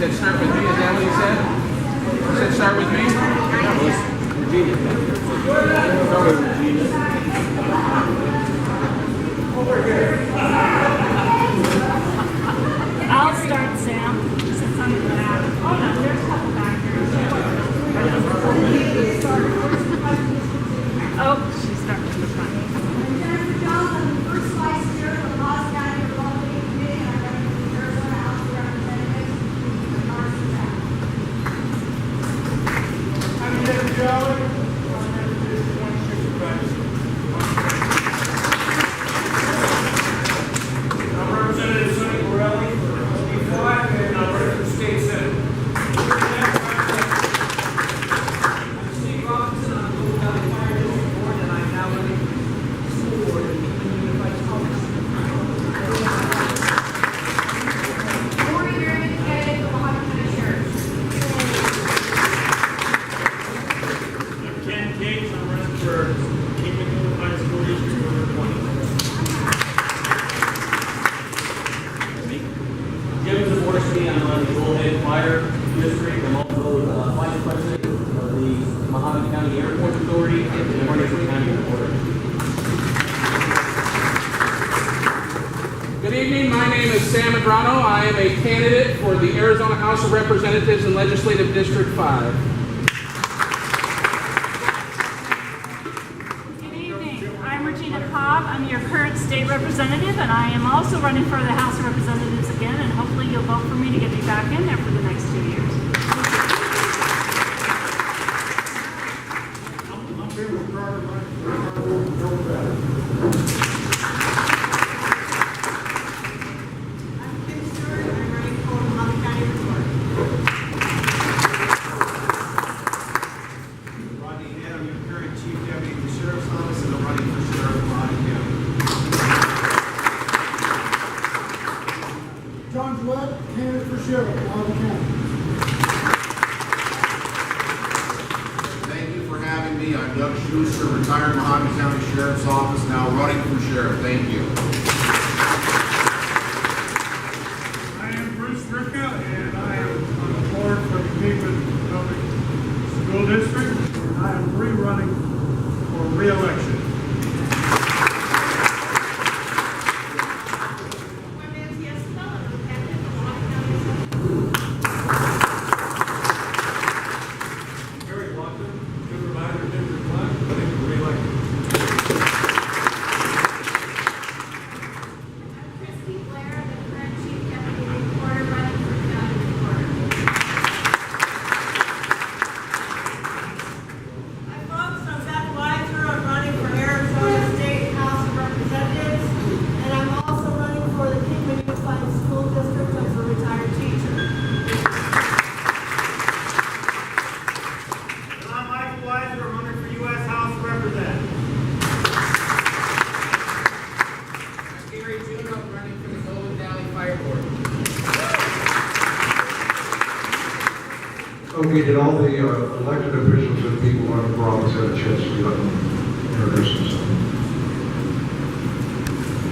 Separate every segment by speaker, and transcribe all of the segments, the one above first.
Speaker 1: said start with me. Is that what he said? He said start with me? Regina. Start with Regina. Over here.
Speaker 2: I'll start, Sam, since I'm in the back. Oh, no, there's a couple back here. Oh, she's starting from the front.
Speaker 3: Jennifer Johnson, first vice chair of the Ross County Republican Committee, and I'm running for the Arizona House of Representatives.
Speaker 4: I'm Jeff Jolly. I'm Supervisor. I'm Representative Sonny Borelli for D5, and I'm running for the State Senate. I'm Steve Robinson. I'm the Louisville County Fire District Board, and I'm now running for the school board in the Unified School District.
Speaker 3: Morning, Mervin Fried, the Mohawk County Sheriff.
Speaker 4: I'm Ken Gates. I'm running for Kingman Unified School District number 20.
Speaker 5: Jim Zaborski, I'm on the Bullhead Fire District. I'm also Vice President of the Mahomet County Airport Authority and I'm running for County Reporter.
Speaker 1: Good evening. My name is Sam Medrano. I am a candidate for the Arizona House of Representatives in Legislative District 5.
Speaker 2: Good evening. I'm Regina Cobb. I'm your current state representative, and I am also running for the House of Representatives again, and hopefully you'll vote for me to get me back in there for the next 2 years.
Speaker 4: I'm Bill Carter, running for Joe Better.
Speaker 3: I'm Kim Stewart, and I'm running for Mohawk County Report.
Speaker 6: Rodney Head, I'm your current Chief Deputy of the Sheriff's Office, and I'm running for Sheriff of Mahomet County.
Speaker 7: John Gillette, candidate for sheriff, Mahomet County.
Speaker 6: Thank you for having me. I'm Doug Schuster, retired Mahomet County Sheriff's Office, now running for Sheriff. Thank you.
Speaker 4: I am Bruce Ricka, and I am on the board for the Kingman Public School District, and I am rerunning for re-election.
Speaker 3: I'm Nancy Espinel, I'm a candidate for Mohawk County Assembly.
Speaker 4: Gary Watson, Supervisor, District 1, running for re-election.
Speaker 3: I'm Christy Blair, the current Chief Deputy Reporter, running for County Reporter.
Speaker 8: Hi folks, I'm Beth Weiser. I'm running for Arizona State House of Representatives, and I'm also running for the Kingman Unified School District as a retired teacher.
Speaker 4: And I'm Michael Weiser, I'm running for U.S. House of Representatives.
Speaker 1: I'm Gary June. I'm running for the Golden Valley Fire Board.
Speaker 9: Okay, did all the elected officials and people on the province have a chance to introduce themselves?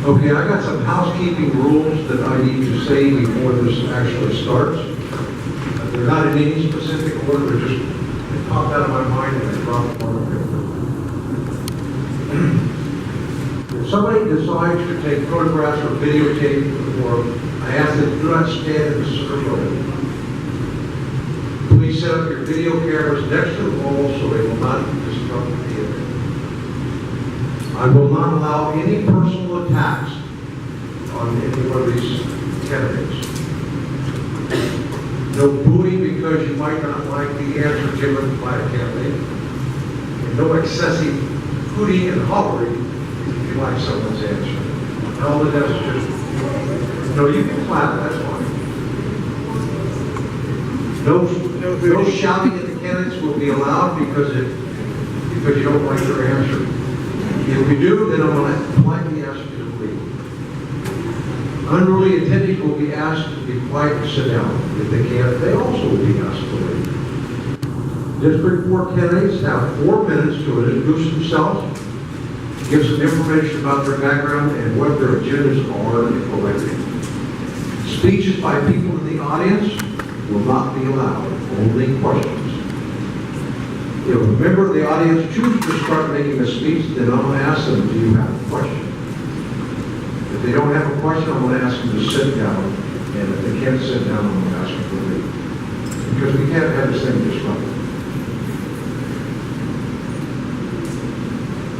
Speaker 9: Okay, I got some housekeeping rules that I need to say before this actually starts. They're not in any specific order, they just they popped out of my mind and I dropped them on the paper. If somebody decides to take photographs or videotape the forum, I ask that you do not stand in the circle. Please set up your video cameras next to the wall so they will not disrupt the event. I will not allow any personal attacks on any one of these candidates. No booing because you might not like the answer given by a candidate. And no excessive hooting and hollering if you like someone's answer. And all it does is just, no, you can clap, that's fine. No shouting at the candidates will be allowed because you don't like their answer. If we do, then I'm going to politely ask you to leave. Unruly attendees will be asked to be quiet and sit down. If they can't, they also will be asked to leave. District 4 candidates have 4 minutes to introduce themselves, give some information about their background and what their agendas are if elected. Speeches by people in the audience will not be allowed, only questions. If a member of the audience chooses to start making a speech, then I'm going to ask them, do you have a question? If they don't have a question, I'm going to ask them to sit down, and if they can't sit down, I'm going to ask them to leave. Because we can't have this thing disrupted.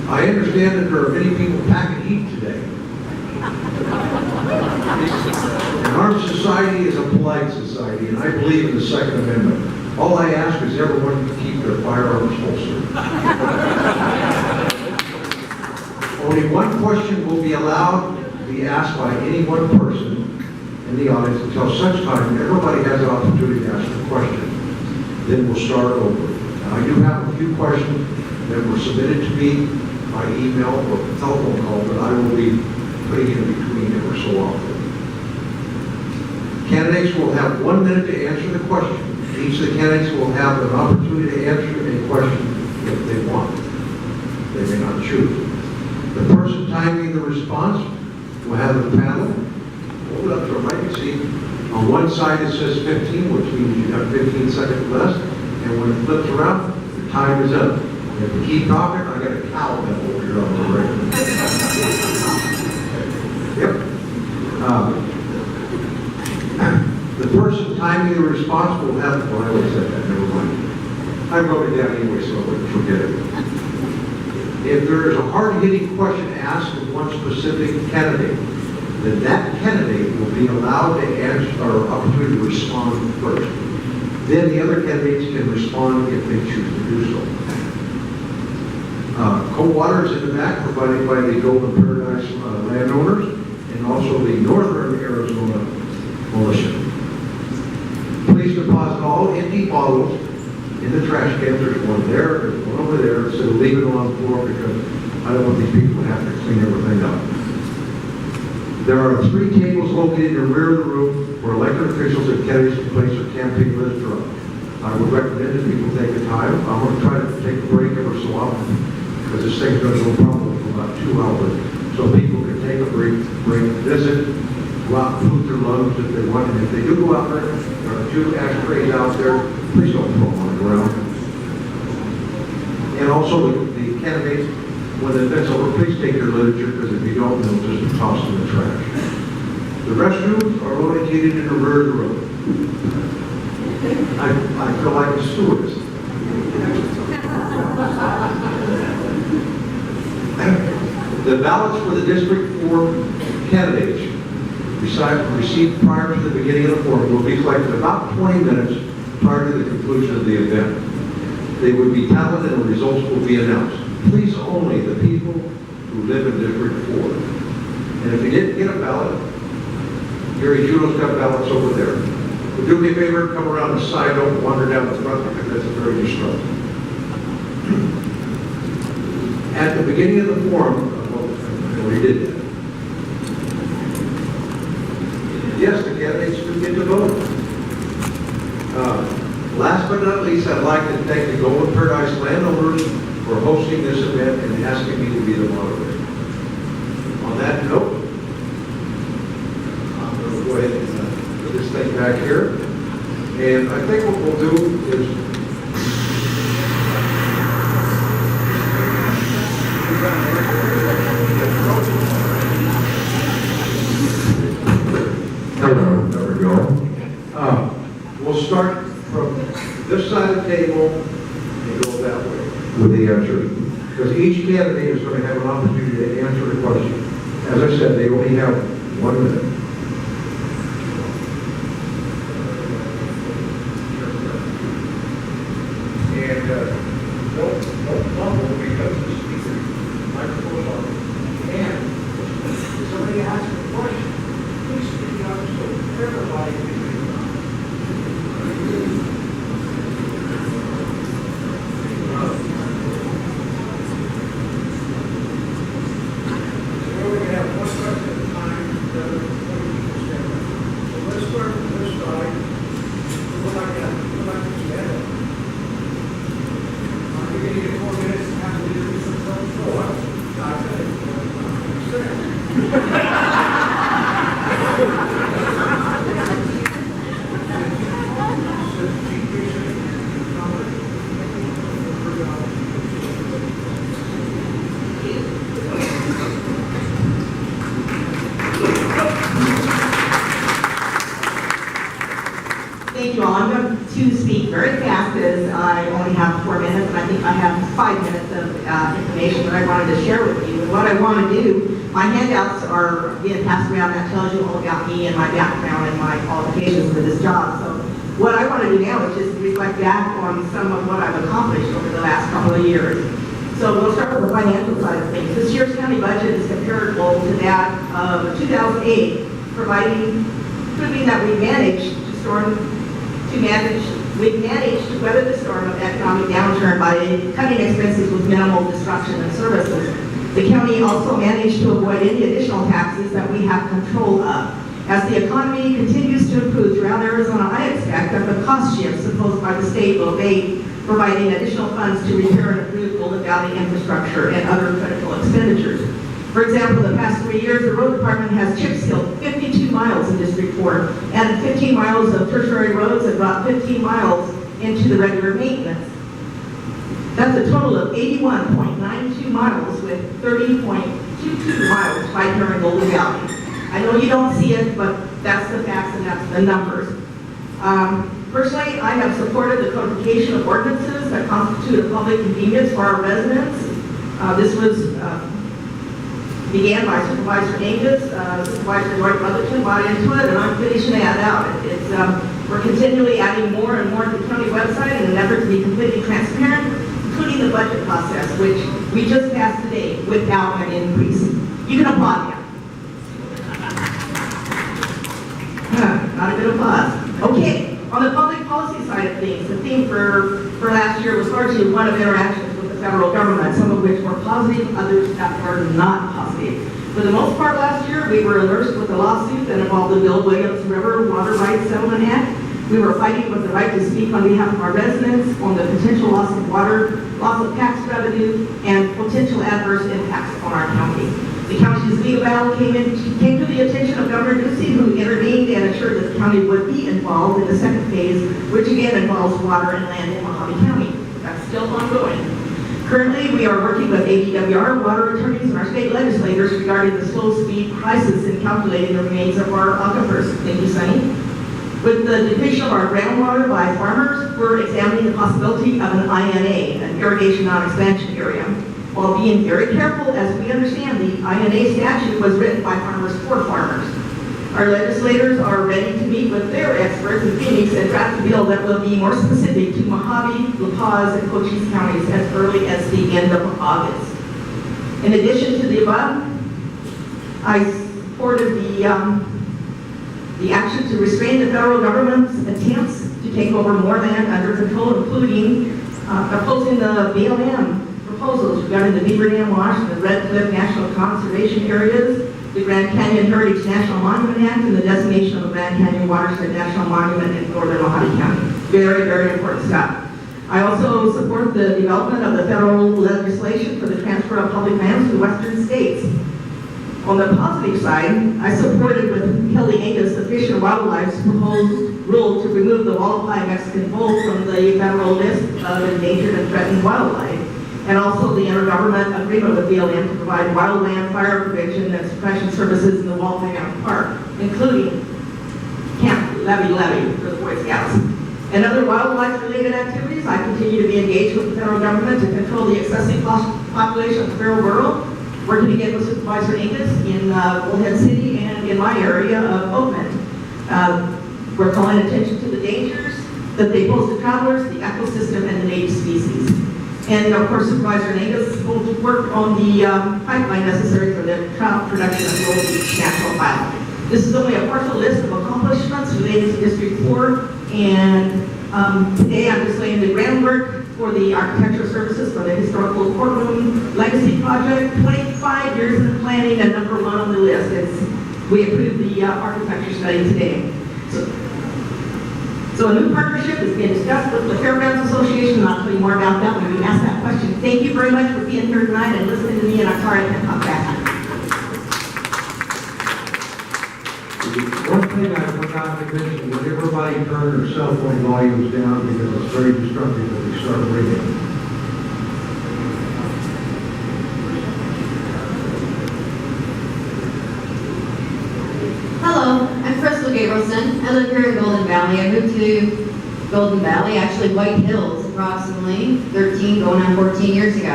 Speaker 9: I understand that there are many people packing heat today. And our society is a polite society, and I believe in the Second Amendment. All I ask is everyone to keep their firearms holstered. Only one question will be allowed to be asked by any one person in the audience until such time everybody has an opportunity to ask a question. Then we'll start over. Now, I do have a few questions that were submitted to me by email or telephone call, but I will be putting in between every so often. Candidates will have 1 minute to answer the question. Each of the candidates will have an opportunity to answer a question if they want. They may not choose. The person timing the response will have a panel. Hold it up to a right. You see, on one side it says 15, which means you have 15 seconds left. And when it flips around, the time is up. If you keep talking, I got a cow that over here on the right. Yep. The person timing the response will have, well, I already said that, never mind. I wrote it down anyway, so I wouldn't forget it. If there is a hard-hitting question asked of one specific candidate, then that candidate will be allowed to answer or opportunity to respond first. Then the other candidates can respond if they choose to do so. Cold water is in the back, provided by the Golden Paradise landowners and also the Northern Arizona Militia. Please deposit all empty bottles in the trash can. There's one there, there's one over there, so leave it on the floor because I don't want these people to have to clean everything up. There are 3 tables located in the rear of the room where elected officials and candidates can place their campaign list drop. I would recommend that people take the time. I'm going to try to take a break every so often because this thing's going to go probably for about 2 hours. So people can take a break, visit, go out and poop their lungs if they want. And if they do go out there, there are 2 ashtrays out there. Please don't throw them on the ground. And also the candidates, when the event's over, please take your literature because if you don't, they'll just be tossed in the trash. The restrooms are located in the rear of the room. I feel like a stewardess. The ballots for the District 4 candidates received prior to the beginning of the forum will be collected about 20 minutes prior to the conclusion of the event. They would be tallied and the results will be announced. Please only the people who live in District 4. And if you didn't get a ballot, Gary Judo's got ballots over there. But do me a favor, come around the side, don't wander down the front because that's very disruptive. At the beginning of the forum, we did that. Yes, the candidates do get to vote. Last but not least, I'd like to thank the Golden Paradise landowners for hosting this event and asking me to be the moderator. On that note, I'm going to go ahead and put this thing back here. And I think what we'll do is there we go. We'll start from this side of the table and go that way with the answers. Because each candidate is going to have an opportunity to answer the question. As I said, they only have 1 minute. And don't fumble because the speaker microphone on. And if somebody asks a question, please speak up so everybody can hear. We only have 1 question at a time.
Speaker 10: Thank you all. I'm going to speak very fast as I only have 4 minutes, and I think I have 5 minutes of information that I wanted to share with you. And what I want to do, my handouts are being passed around that tells you all about me and my background and my qualifications for this job. So what I want to do now is just reflect back on some of what I've accomplished over the last couple of years. So we'll start with the financial side of things. This year's county budget is comparable to that of 2008, proving that we've managed to weather the storm of economic downturn by cutting expenses with minimal disruption in services. The county also managed to avoid any additional taxes that we have control of. As the economy continues to improve throughout Arizona, I expect that the cost shifts imposed by the state will abate, providing additional funds to repair and improve Golden Valley infrastructure and other critical expenditures. For example, the past 3 years, the road department has chip sealed 52 miles in District 4, added 15 miles of tertiary roads, and brought 15 miles into the regular maintenance. That's a total of 81.92 miles with 30.22 miles right here in Golden Valley. I know you don't see it, but that's the facts and that's the numbers. Personally, I have supported the codification of ordinances that constitute a public convenience for our residents. This was began by Supervisor Angus, Supervisor Dwight Brotherton bought into it, and I'm finishing that out. We're continually adding more and more to the county website in an effort to be completely transparent, including the budget process, which we just passed today without an increase. You can applaud me. Not a good applause. Okay, on the public policy side of things, the theme for last year was largely one of interactions with the federal government, some of which were positive, others that were not positive. For the most part last year, we were immersed with a lawsuit that involved the Bill Williams River Water Rights Settlement Act. We were fighting with the right to speak on behalf of our residents on the potential loss of water, loss of tax revenue, and potential adverse impacts on our county. The county's legal battle came to the attention of Governor Ducey, who intervened and assured that the county would be involved in the second phase, which again involves water and land in Mojave County. That's still ongoing. Currently, we are working with ADWR, water attorneys, and our state legislators regarding the slow-speed crisis in calculating the remains of our aquifers. Thank you, Sonny. With the depletion of our groundwater by farmers, we're examining the possibility of an INA, an irrigation non-expansion area, while being very careful as we understand the INA statute was written by farmers for farmers. Our legislators are ready to meet with their experts in Phoenix and draft a bill that will be more specific to Mojave, La Paz, and Cochise counties as early as the end of August. In addition to the above, I supported the action to restrain the federal government's attempts to take over more land under control, including opposing the BLM proposals regarding the Beaver Dam Wash and the Red Cliff National Conservation Areas, the Grand Canyon Heritage National Monument Act, and the designation of the Grand Canyon Watershed National Monument in northern Mojave County. Very, very important stuff. I also support the development of the federal legislation for the transfer of public lands to western states. On the positive side, I supported with Kelly Angus the Fish and Wildlife's proposed rule to remove the walleye Mexican bull from the federal list of endangered and threatened wildlife, and also the intergovernment agreement with BLM to provide wildland fire prevention and suppression services in the Waltham Park, including Camp Levy for the Boy Scouts. And other wildlife-related activities, I continue to be engaged with the federal government to control the excessive population of feral rural, working again with Supervisor Angus in Bullhead City and in my area of Oakland. We're calling attention to the dangers that they pose to travelers, the ecosystem, and the native species. And of course, Supervisor Angus will work on the pipeline necessary for the trout production of Gold Beach National Biomes. This is only a partial list of accomplishments related to District 4, and today I'm just laying the groundwork for the architectural services for the historical courtroom legacy project. 25 years in planning and #1 on the list. We approved the architecture study today. So a new partnership is being discussed with the Fairgrounds Association, and I'll tell you more about that when we ask that question. Thank you very much for being here tonight and listening to me, and I'm sorry I can't talk back.
Speaker 9: One thing I forgot to mention, would everybody turn their cell phone volumes down because it's very destructive when they start ringing.
Speaker 11: Hello, I'm Krystal Symonds-Gabrielson. I live here in Golden Valley. Valley. I moved to Golden Valley, actually White Hills, approximately 13, going on 14 years ago.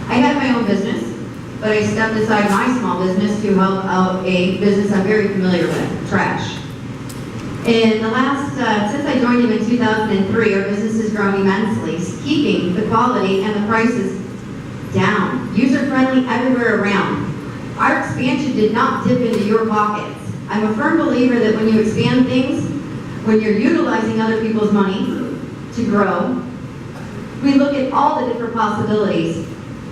Speaker 11: I had my own business, but I stepped aside my small business to help out a business I'm very familiar with, trash. In the last, since I joined him in 2003, our business has grown immensely, keeping the quality and the prices down, user-friendly everywhere around. Our expansion did not dip into your pockets. I'm a firm believer that when you expand things, when you're utilizing other people's money to grow, we look at all the different possibilities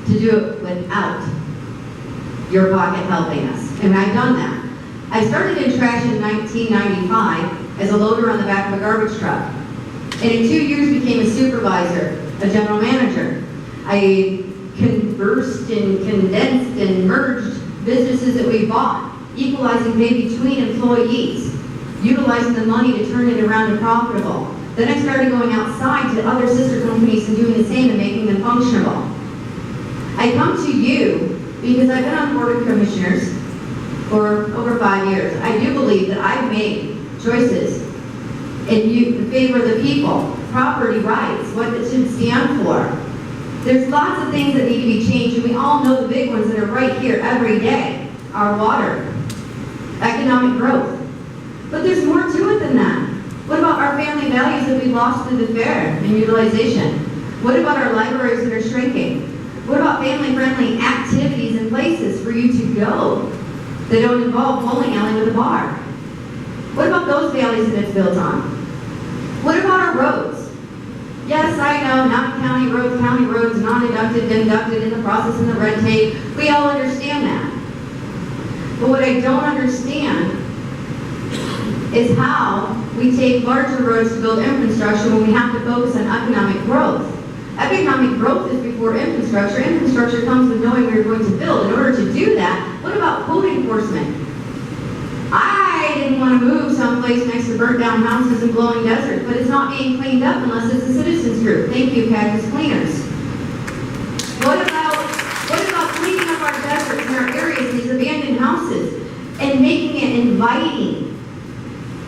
Speaker 11: to do it without your pocket helping us. And I've done that. I started in trash in 1995 as a loader on the back of a garbage truck. And in 2 years became a supervisor, a general manager. I conversed and condensed and merged businesses that we bought, equalizing pay between employees, utilizing the money to turn it around to profitable. Then I started going outside to other sister companies and doing the same and making them functional. I come to you because I've been on board of commissioners for over 5 years. I do believe that I've made choices in favor of the people, property rights, what it should stand for. There's lots of things that need to be changed, and we all know the big ones that are right here every day. Our water, economic growth. But there's more to it than that. What about our family values that we lost through the fair and utilization? What about our libraries that are shrinking? What about family-friendly activities and places for you to go that don't involve bowling alley with a bar? What about those values that it's built on? What about our roads? Yes, I know, not county roads, non-deducted, deducted in the process and the red tape. We all understand that. But what I don't understand is how we take larger roads to build infrastructure when we have to focus on economic growth. Economic growth is before infrastructure. Infrastructure comes with knowing where you're going to build. In order to do that, what about code enforcement? I didn't want to move someplace next to burnt down houses and glowing deserts, but it's not being cleaned up unless it's a citizens group. Thank you, Cactus Cleaners. What about cleaning up our deserts and our areas, these abandoned houses, and making it inviting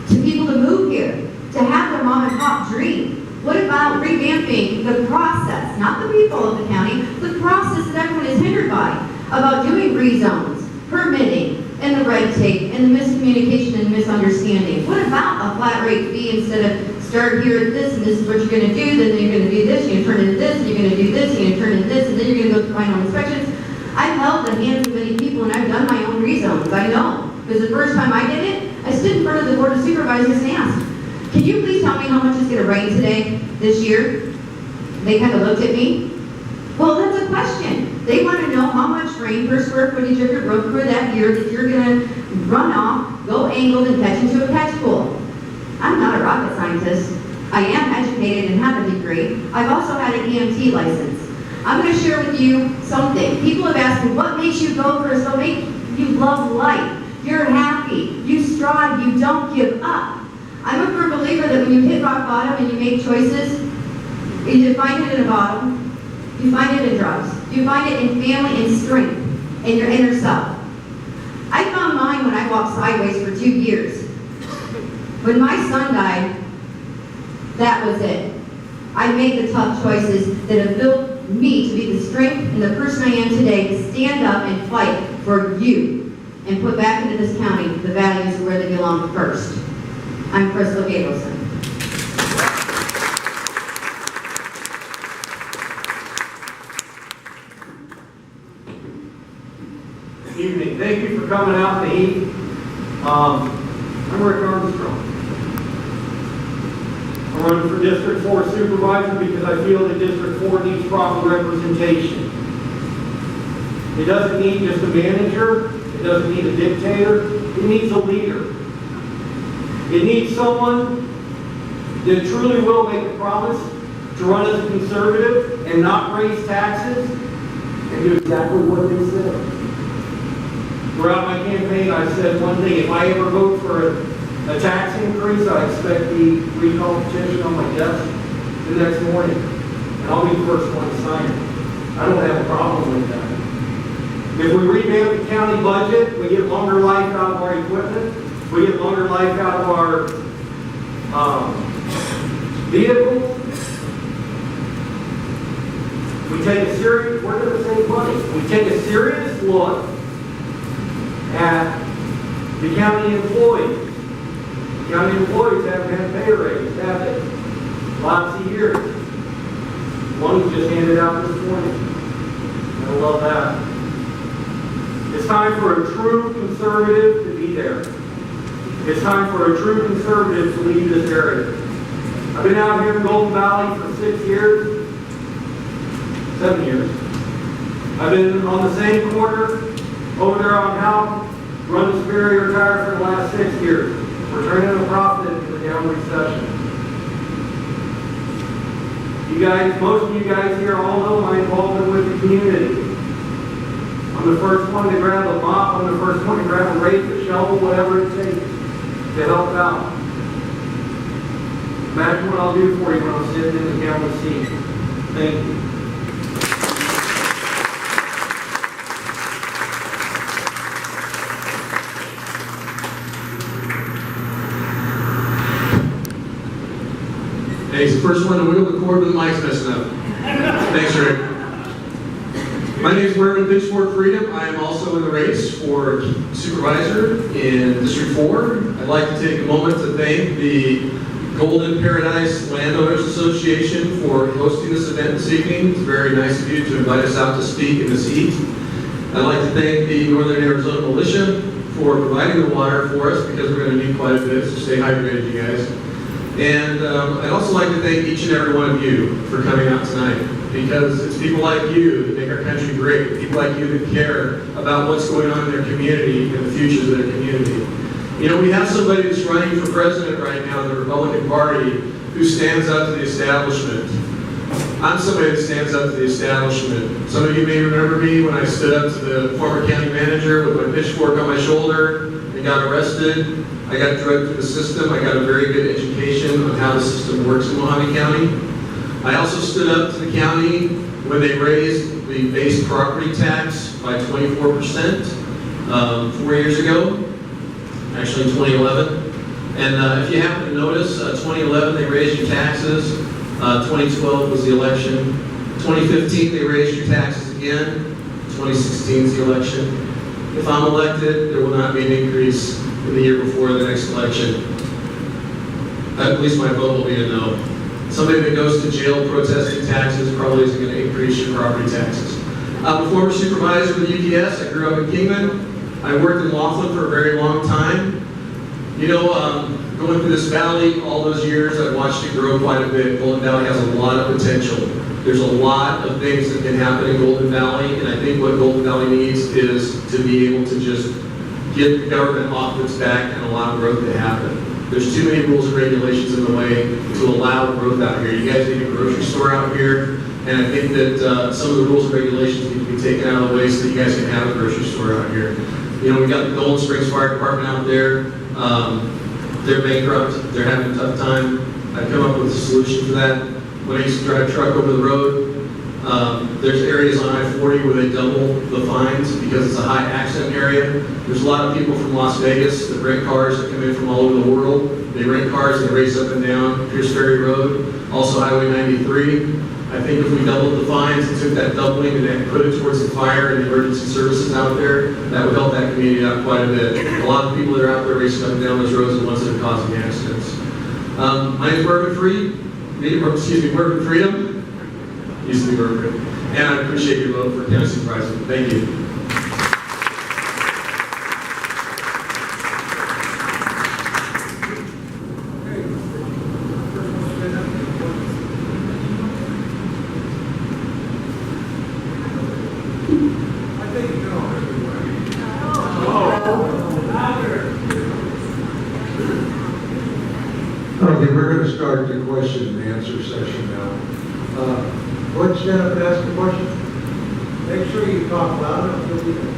Speaker 11: to people to move here, to have their mom and pop dream? What about revamping the process, not the people of the county, the process that everyone is hindered by, about doing rezones, permitting, and the red tape, and the miscommunication and misunderstanding? What about a flat rate fee instead of start here at this, and this is what you're going to do, then you're going to do this, you're going to turn into this, and you're going to do this, and you're going to turn into this, and then you're going to go through final inspections? I've held the hands of many people, and I've done my own rezones. I know. Because the first time I did it, I stood in front of the Board of Supervisors and asked, can you please tell me how much it's going to rain today, this year? They kind of looked at me. Well, that's a question. They want to know how much rain per square footage of your road for that year that you're going to run off, go angled, and catch into a catch pool. I'm not a rocket scientist. I am educated and have a degree. I've also had an EMT license. I'm going to share with you something. People have asked me, what makes you go for us? What makes you love life? You're happy. You strive. You don't give up. I'm a firm believer that when you hit rock bottom and you make choices, you find it in a bottle, you find it in drugs, you find it in family and strength, in your inner self. I found mine when I walked sideways for 2 years. When my son died, that was it. I made the tough choices that have built me to be the strength and the person I am today to stand up and fight for you and put back into this county the values where they belong first. I'm Krystal Symonds-Gabrielson.
Speaker 12: Evening. Thank you for coming out to eat. I'm Rick Armstrong. I'm running for District 4 Supervisor because I feel that District 4 needs proper representation. It doesn't need just a manager. It doesn't need a dictator. It needs a leader. It needs someone that truly will make a promise to run as a conservative and not raise taxes and do exactly what they said. Throughout my campaign, I said one thing: if I ever vote for a tax increase, I expect the recall petition on my desk the next morning, and I'll be the first one to sign it. I don't have a problem with that. If we revamp the county budget, we get longer life out of our equipment. We get longer life out of our vehicles. We take a serious, we're going to save money. We take a serious look at the county employees. The county employees haven't had pay raises, have they? Lots of years. One was just handed out this morning. I love that. It's time for a true conservative to be there. It's time for a true conservative to lead this area. I've been out here in Golden Valley for 6 years, 7 years. I've been on the same corner over there on Howe, run the Superior Tire for the last 6 years. We're turning a profit in the down recession. You guys, most of you guys here all know my involvement with the community. I'm the first one to grab a mop, I'm the first one to grab a rake, a shovel, whatever it takes to help out. Imagine what I'll do for you when I'm sitting in the county seat. Thank you.
Speaker 13: Hey, he's the first one to wiggle the cord when the mic's messing up. Thanks, Rick. My name is Mervin Pitchfork Freedom. I am also in the race for Supervisor in District 4. I'd like to take a moment to thank the Golden Paradise Landowners Association for hosting this event this evening. It's very nice of you to invite us out to speak in this heat. I'd like to thank the Northern Arizona Militia for providing the water for us because we're going to need quite a bit, so stay hydrated, you guys. And I'd also like to thank each and every one of you for coming out tonight, because it's people like you that make our country great, people like you that care about what's going on in their community and the futures of their community. You know, we have somebody that's running for president right now in the Republican Party who stands up to the establishment. I'm somebody that stands up to the establishment. Some of you may remember me when I stood up to the former county manager with my pitchfork on my shoulder and got arrested. I got drugged through the system. I got a very good education on how the system works in Mojave County. I also stood up to the county when they raised the base property tax by 24% 4 years ago, actually in 2011. And if you happen to notice, 2011 they raised your taxes, 2012 was the election, 2015 they raised your taxes again, 2016 is the election. If I'm elected, there will not be an increase in the year before the next election. At least my vote will be a no. Somebody that goes to jail protesting taxes probably isn't going to increase your property taxes. I'm a former supervisor with UPS. I grew up in Kingman. I worked in Laughlin for a very long time. You know, going through this valley all those years, I've watched it grow quite a bit. Golden Valley has a lot of potential. There's a lot of things that can happen in Golden Valley, and I think what Golden Valley needs is to be able to just get the government off its back and allow growth to happen. There's too many rules and regulations in the way to allow growth out here. You guys need a grocery store out here, and I think that some of the rules and regulations need to be taken out of the way so that you guys can have a grocery store out here. You know, we got the Golden Springs Fire Department out there. They're bankrupt. They're having a tough time. I've come up with a solution for that. When I used to drive a truck over the road, there's areas on I-40 where they double the fines because it's a high accident area. There's a lot of people from Las Vegas that rent cars that come in from all over the world. They rent cars and they race up and down Pierce Ferry Road, also Highway 93. I think if we doubled the fines and took that doubling and then put it towards the fire and the emergency services out there, that would help that community out quite a bit. A lot of people that are out there racing up and down those roads are the ones that are causing the accidents. My name is Mervin Freedom. Used to be Mervin. And I appreciate your vote for County Supervisor. Thank you.
Speaker 9: Okay, we're going to start the question and answer session now. Go ahead, stand up and ask the question. Make sure you talk loud enough to be heard.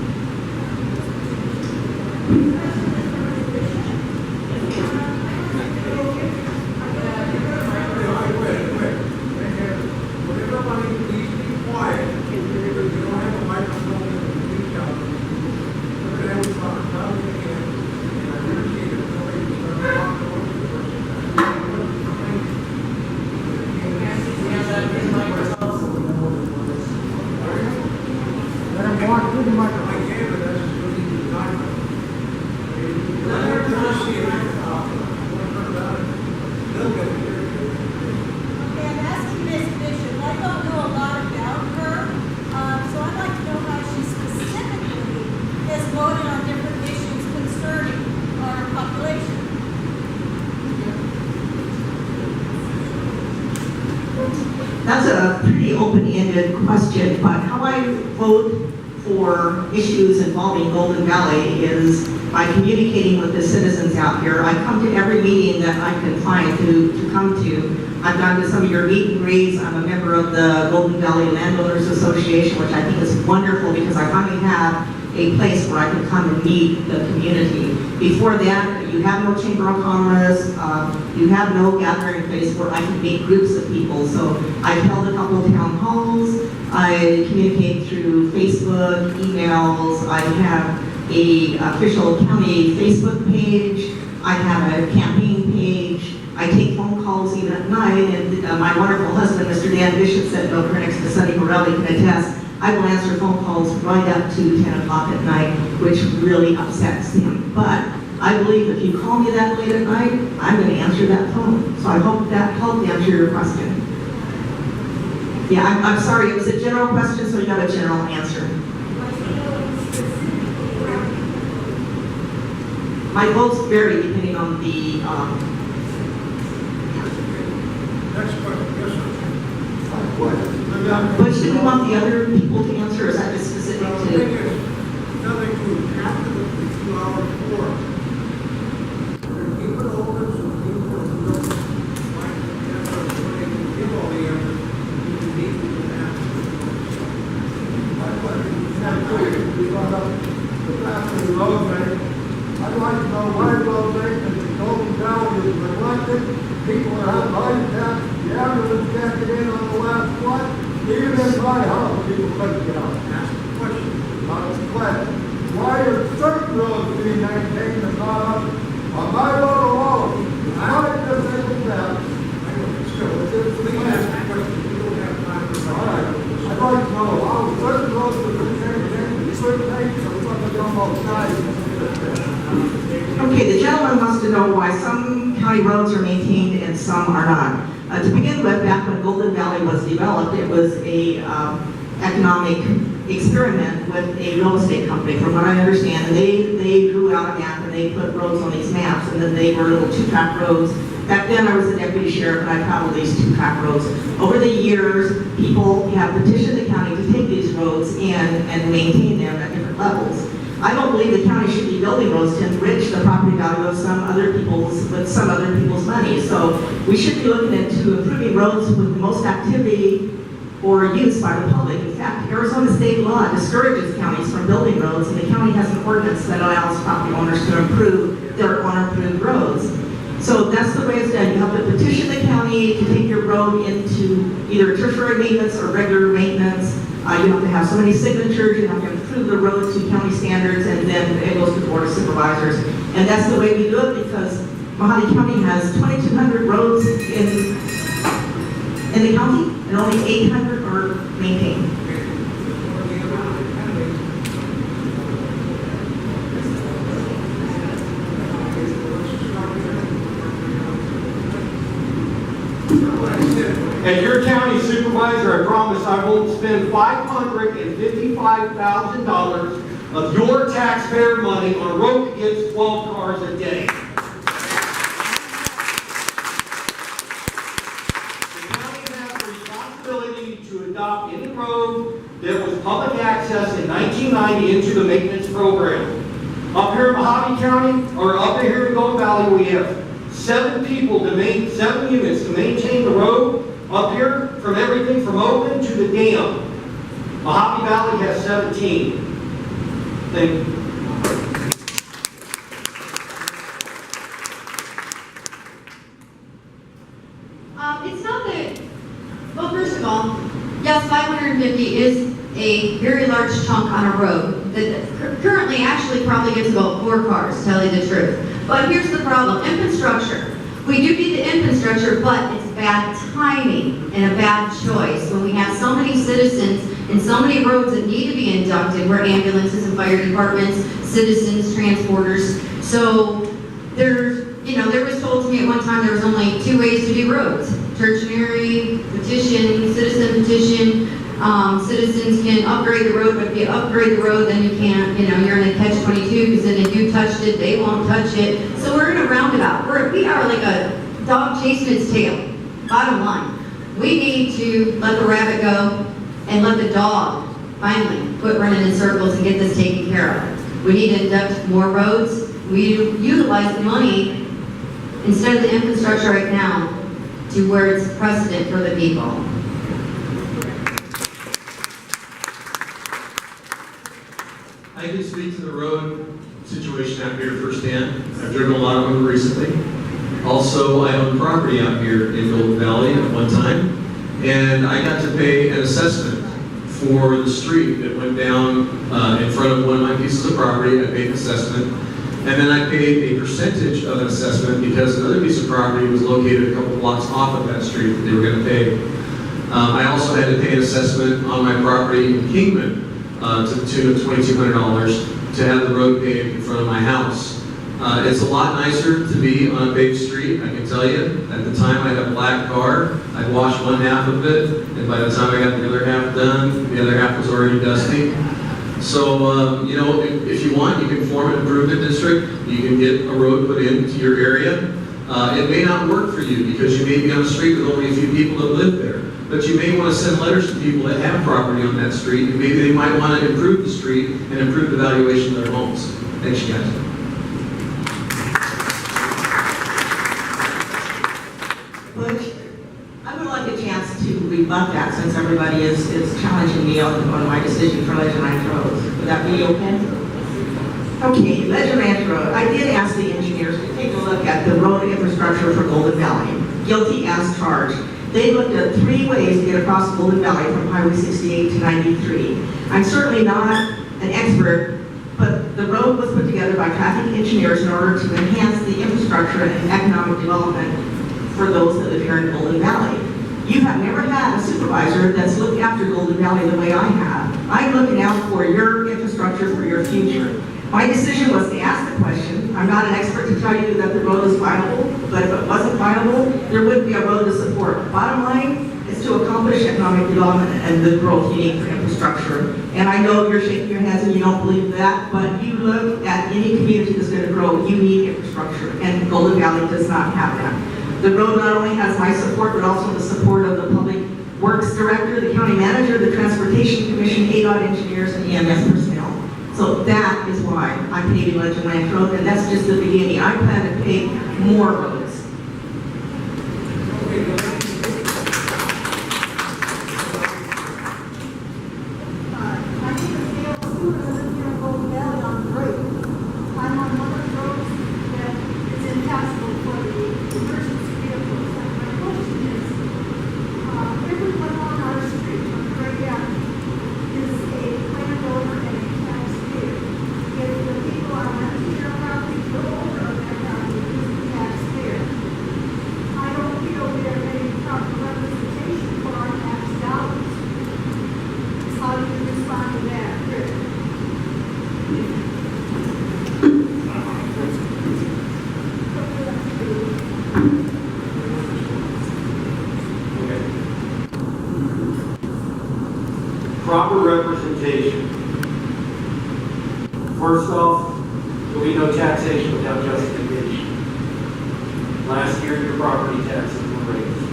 Speaker 10: That's a pretty open-ended question, but how I vote for issues involving Golden Valley is by communicating with the citizens out here. I come to every meeting that I can find to come to. I've gone to some of your meet and greets. I'm a member of the Golden Valley Landowners Association, which I think is wonderful because I finally have a place where I can come and meet the community. Before that, you have no Chamber of Commerce, you have no gathering place where I can meet groups of people. So I've held a couple of town halls, I communicate through Facebook, emails, I have a official county Facebook page, I have a campaign page, I take phone calls even at night, and my wonderful husband, Mr. Dan Bishop, said over next to Sonny Morelli can attest, I will answer phone calls right up to 10 o'clock at night, which really upsets him. But I believe if you call me that late at night, I'm going to answer that phone. So I hope that helped answer your question. Yeah, I'm sorry, it was a general question, so you got a general answer. My votes vary depending on the
Speaker 4: Next question, yes, sir.
Speaker 10: but should we want the other people to answer, or is that just specific
Speaker 4: Well, the thing
Speaker 10: to?
Speaker 4: is, nothing to after the 2-hour before. Keep it open so people who don't like the answers, when they can give all the answers, you can meet with them after. My question is, we brought up the fact of the road bank. I'd like to know why road bank and the Golden Valley is neglected. People are having heart attacks, the ambulance can't get in on the last flight. Even in my house, people couldn't get out. Ask the question, not the question. Why are certain roads being maintained and not others? On my road alone, I just think of that. I know, still, please ask the question. We don't have time for that. All right. I'd like to know how certain roads are being maintained and certain things are fucking almost dying.
Speaker 10: Okay, the gentleman wants to know why some county roads are maintained and some are not. To begin with, back when Golden Valley was developed, it was a economic experiment with a real estate company, from what I understand. And they drew out a map and they put roads on these maps, and then they were little 2-track roads. Back then, I was the deputy sheriff, and I traveled these 2-track roads. Over the years, people have petitioned the county to take these roads and maintain them at different levels. I don't believe the county should be building roads to enrich the property value of some other people's money. So we should be looking into improving roads with the most activity or use by the public. In fact, Arizona state law discourages counties from building roads, and the county has an ordinance that allows property owners to improve their unimproved roads. So that's the way it's done. You have to petition the county to take your road into either tertiary maintenance or regular maintenance. You have to have so many signatures, you have to improve the road to county standards, and then it goes to the Board of Supervisors. And that's the way we do it because Mojave County has 2,200 roads in the county, and only 800 are maintained.
Speaker 12: As your county supervisor, I promise I won't spend $555,000 of your taxpayer money on a road that gets 12 cars a day. The county has the responsibility to adopt any road that was public access in 1990 into the maintenance program. Up here in Mojave County, or up here in Golden Valley, we have 7 units to maintain the road. Up here, from everything from Oakland to the dam. Mojave Valley has 17. Thank you.
Speaker 11: It's not that, well, first of all, yes, 550 is a very large chunk on a road that currently actually probably gets about 4 cars, to tell you the truth. But here's the problem, infrastructure. We do need the infrastructure, but it's bad timing and a bad choice when we have so many citizens and so many roads that need to be inducted, where ambulances and fire departments, citizens, transporters. So there was told to me at one time there was only 2 ways to do roads: tertiary petition, citizen petition. Citizens can upgrade the road, but if you upgrade the road, then you can't, you're in a catch-22, because then if you touched it, they won't touch it. So we're in a roundabout. We are like a dog chasing its tail, bottom line. We need to let the rabbit go and let the dog finally quit running in circles and get this taken care of. We need to induct more roads. We utilize the money instead of the infrastructure right now to where it's precedent for the people.
Speaker 13: I can speak to the road situation out here firsthand. I've driven a lot of them recently. Also, I own property out here in Golden Valley at one time, and I got to pay an assessment for the street that went down in front of one of my pieces of property. I paid an assessment, and then I paid a percentage of an assessment because another piece of property was located a couple blocks off of that street that they were going to pay. I also had to pay an assessment on my property in Kingman to the tune of $2,200 to have the road paved in front of my house. It's a lot nicer to be on a paved street, I can tell you. At the time I had a black car, I'd washed one half of it, and by the time I got the other half done, the other half was already dusty. So, you know, if you want, you can form an improvement district. You can get a road put into your area. It may not work for you because you may be on a street with only a few people that live there. But you may want to send letters to people that have property on that street, and maybe they might want to improve the street and improve the valuation of their homes. Thanks, you guys.
Speaker 10: Butch, I would like a chance to rebut that since everybody is challenging me on my decision for Legend Ranch Roads. Would that be okay? Okay, Legend Ranch Road. I did ask the engineers to take a look at the road infrastructure for Golden Valley. Guilty as charged. They looked at 3 ways to get across Golden Valley from Highway 68 to 93. I'm certainly not an expert, but the road was put together by traffic engineers in order to enhance the infrastructure and economic development for those that live here in Golden Valley. You have never had a supervisor that's looked after Golden Valley the way I have. I'm looking out for your infrastructure for your future. My decision was to ask the question. I'm not an expert to tell you that the road is viable, but if it wasn't viable, there wouldn't be a road to support. Bottom line is to accomplish economic development and the growth you need for infrastructure. And I know you're shaking your heads and you don't believe that, but you look at any community that's going to grow, you need infrastructure, and Golden Valley does not have that. The road not only has my support, but also the support of the Public Works Director, the County Manager, the Transportation Commission, ADOT engineers, and EMS personnel. So that is why I'm paving Legend Ranch Road, and that's just the beginning. I plan to pave more roads.
Speaker 3: My name is Gail Stewart. I live here in Golden Valley on the road. I'm on one of the roads that is impassable for the emergency vehicles. And my question is, everyone on our street, on Great Avenue, is a landowner and a taxpayer. If the people are renting their property, the owner of that property is the taxpayer. I don't feel we are getting proper representation for our tax dollars. How do you respond to that, Rick?
Speaker 12: Proper representation. First off, there'll be no taxation without justification. Last year, your property taxes were raised.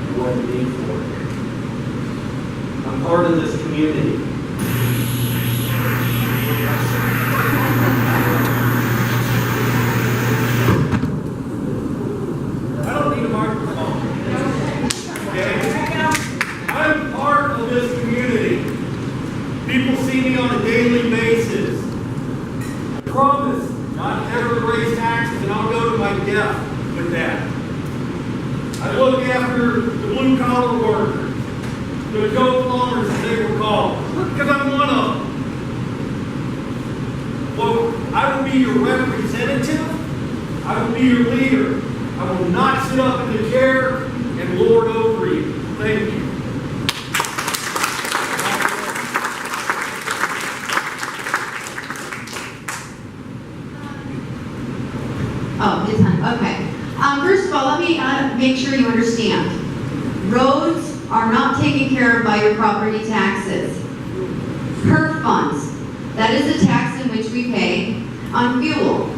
Speaker 12: There wasn't need for it. I'm part of this community. I don't need a microphone. Okay? I'm part of this community. People see me on a daily basis. I promise not to ever raise taxes, and I'll go to my death with that. I look after the blue collar workers, the dope plumbers as they were called, because I'm one of them. Well, I will be your representative. I will be your leader. I will not sit up in the chair and lord over you. Thank you.
Speaker 11: Oh, it's on, okay. First of all, let me make sure you understand. Roads are not taken care of by your property taxes. PERF funds, that is a tax in which we pay on fuel.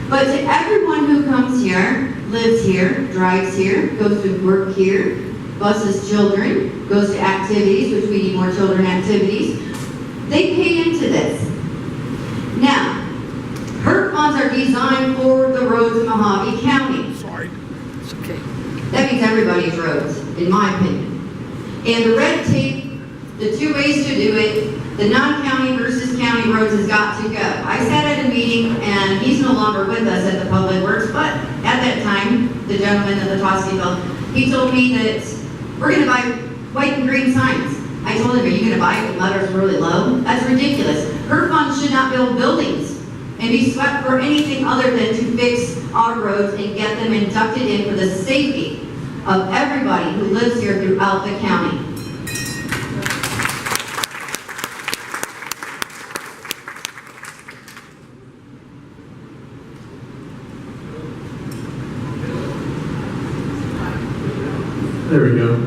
Speaker 11: But to everyone who comes here, lives here, drives here, goes to work here, buses children, goes to activities, which we need more children activities. They pay into this. Now, HERF funds are designed for the roads in Mojave County.
Speaker 7: Sorry, it's okay.
Speaker 11: That means everybody's roads, in my opinion. And the red tape, the two ways to do it, the non-county versus county roads has got to go. I sat at a meeting, and he's no longer with us at the Public Works, but at that time, the gentleman of the Toskieville, he told me that we're gonna buy white and green signs. I told him, are you gonna buy it with letters really low? That's ridiculous. HERF funds should not build buildings and be swept for anything other than to fix our roads and get them inducted in for the safety of everybody who lives here throughout the county.
Speaker 13: There we go.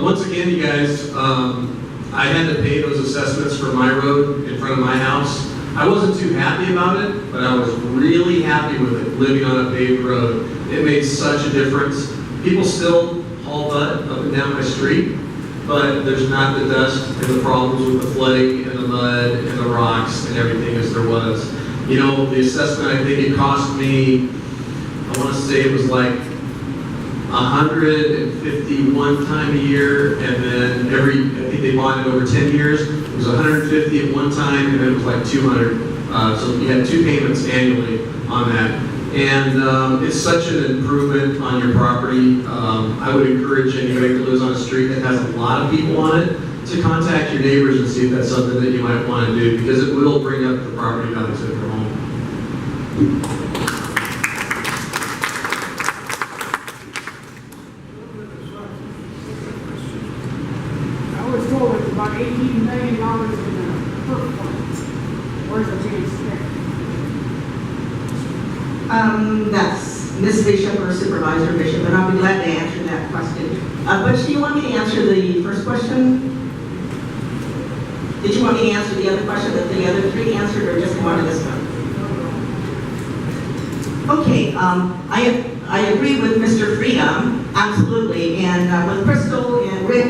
Speaker 13: Once again, you guys, I had to pay those assessments for my road in front of my house. I wasn't too happy about it, but I was really happy with it, living on a paved road. It made such a difference. People still haul butt up and down my street, but there's not the dust and the problems with the flooding and the mud and the rocks and everything as there was. You know, the assessment, I think it cost me, I want to say it was like 150 one time a year, and then I think they bought it over 10 years. It was 150 at one time, and then it was like 200. So you had 2 payments annually on that. And it's such an improvement on your property. I would encourage anybody that lives on a street that has a lot of people on it to contact your neighbors and see if that's something that you might want to do, because it will bring up the property values of your home.
Speaker 7: I was told it's about $18 million in the HERF funds. Where's it being spent?
Speaker 10: That's Ms. Bishop or Supervisor Bishop, and I'll be glad to answer that question. But do you want me to answer the first question? Did you want me to answer the other question that the other 3 answered, or just one of this one? Okay, I agree with Mr. Freedom, absolutely, and with Krystal and Rick,